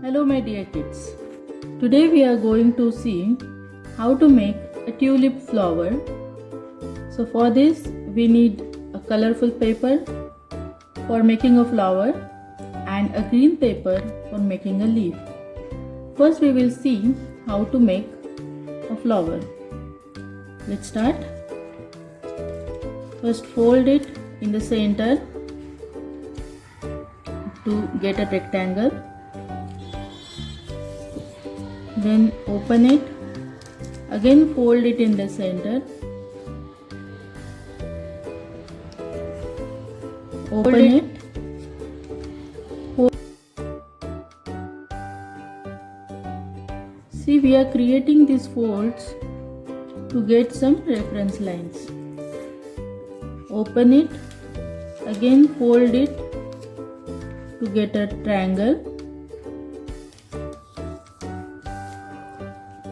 Hello my dear kids. Today we are going to see how to make a tulip flower. So for this we need a colorful paper for making a flower and a green paper for making a leaf. First we will see how to make a flower. Let's start. First fold it in the center to get a rectangle. Then open it. Again fold it in the center. Open it. See, we are creating these folds to get some reference lines. Open it. Again fold it to get a triangle.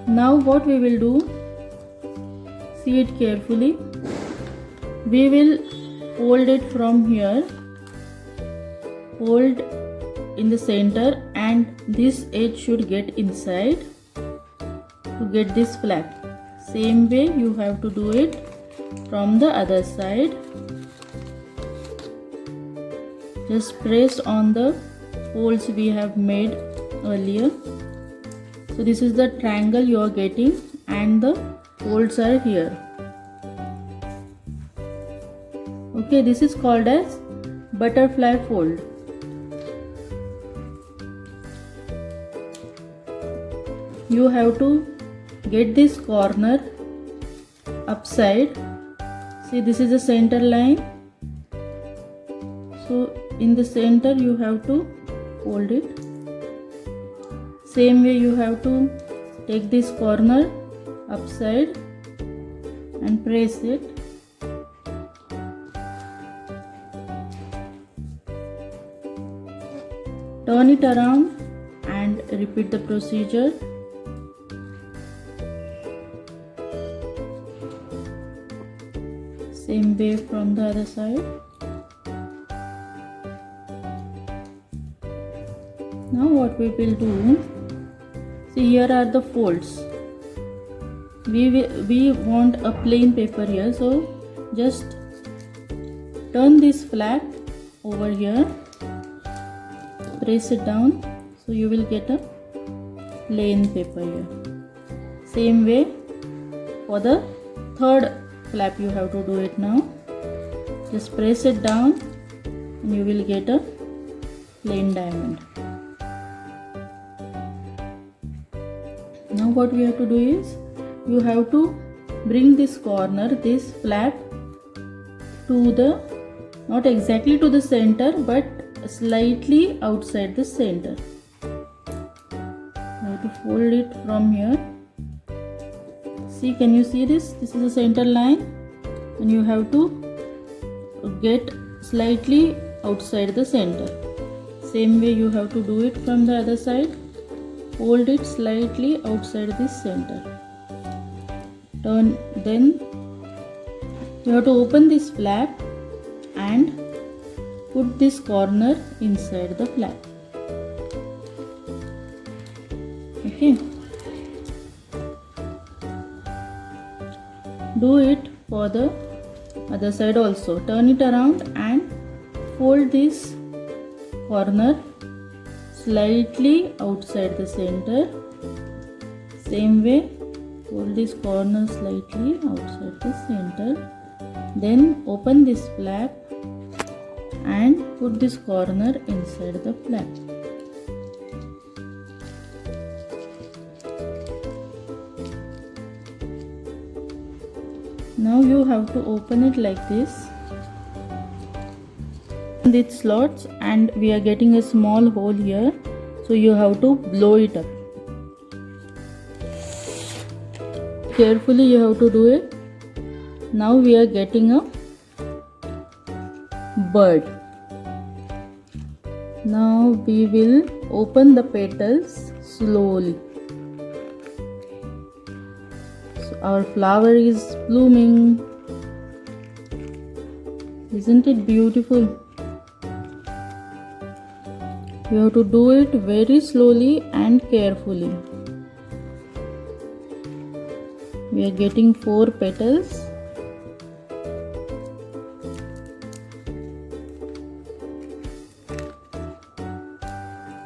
Now what we will do, see it carefully. We will fold it from here, fold in the center, and this edge should get inside to get this flap. Same way you have to do it from the other side. Just press on the folds we have made earlier. So this is the triangle you are getting and the folds are here. Okay, this is called as butterfly fold. You have to get this corner upside. See, this is the center line. So in the center you have to fold it. Same way you have to take this corner upside and press it. Turn it around and repeat the procedure. Same way from the other side. Now what we will do, see, here are the folds. We want a plain paper here, so just turn this flap over here, press it down, so you will get a plain paper here. Same way for the third flap you have to do it now. Just press it down and you will get a plain diamond. Now what we have to do is, you have to bring this corner, this flap, to the, not exactly to the center, but slightly outside the center. You have to fold it from here. See, can you see this? This is the center line and you have to get slightly outside the center. Same way you have to do it from the other side. Fold it slightly outside this center. Turn, then you have to open this flap and put this corner inside the flap. Okay. Do it for the other side also. Turn it around and fold this corner slightly outside the center. Same way, fold this corner slightly outside the center. Then open this flap and put this corner inside the flap. Now you have to open it like this. With slots, and we are getting a small hole here, so you have to blow it up. Carefully you have to do it. Now we are getting a bird. Now we will open the petals slowly. So our flower is blooming. Isn't it beautiful? You have to do it very slowly and carefully. We are getting 4 petals.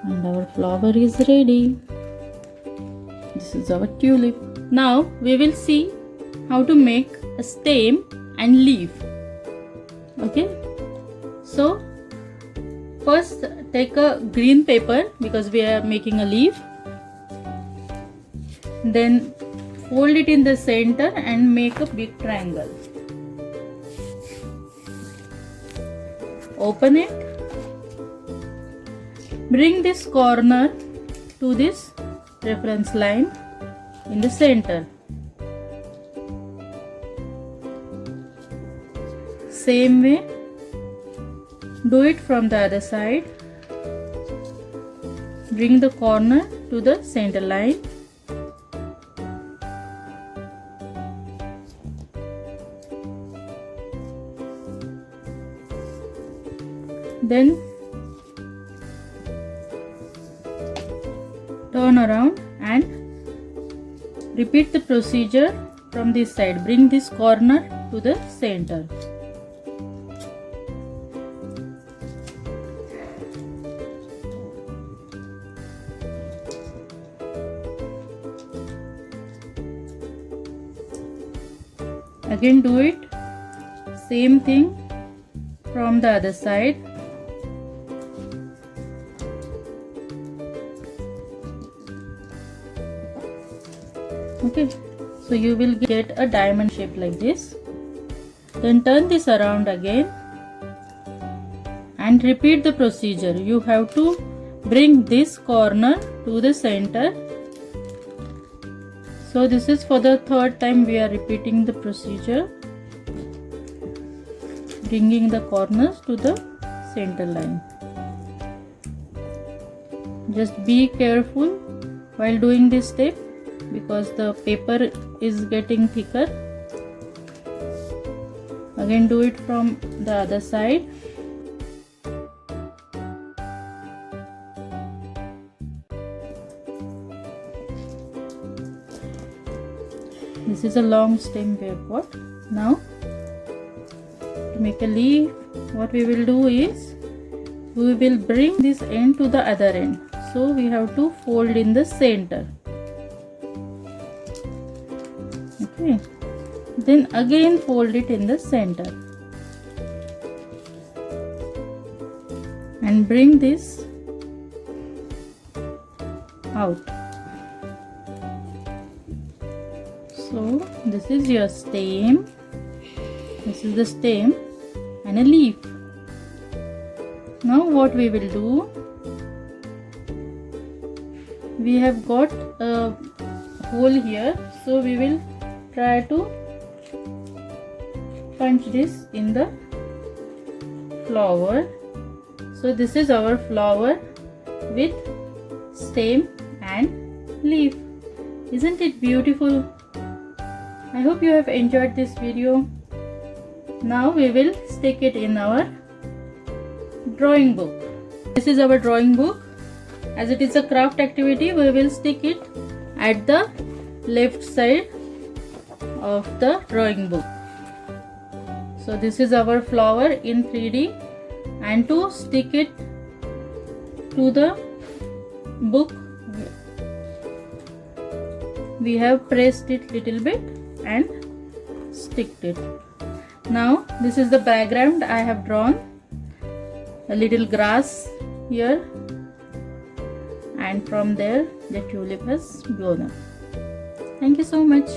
And our flower is ready. This is our tulip. Now we will see how to make a stem and leaf. Okay, so first take a green paper because we are making a leaf. Then fold it in the center and make a big triangle. Open it. Bring this corner to this reference line in the center. Same way, do it from the other side. Bring the corner to the center line. Then turn around and repeat the procedure from this side. Bring this corner to the center. Again do it, same thing from the other side. Okay, so you will get a diamond shape like this. Then turn this around again and repeat the procedure. You have to bring this corner to the center. So this is for the 3rd time we are repeating the procedure, bringing the corners to the center line. Just be careful while doing this step because the paper is getting thicker. Again do it from the other side. This is a long stem we have got. Now to make a leaf, what we will do is we will bring this end to the other end. So we have to fold in the center. Okay, then again fold it in the center and bring this out. So this is your stem, this is the stem and a leaf. Now what we will do, we have got a hole here, so we will try to punch this in the flower. So this is our flower with stem and leaf. Isn't it beautiful? I hope you have enjoyed this video. Now we will stick it in our drawing book. This is our drawing book. As it is a craft activity, we will stick it at the left side of the drawing book. So this is our flower in 3D, and to stick it to the book we have pressed it little bit and sticked it. Now this is the background I have drawn, a little grass here, and from there the tulip has blown up. Thank you so much.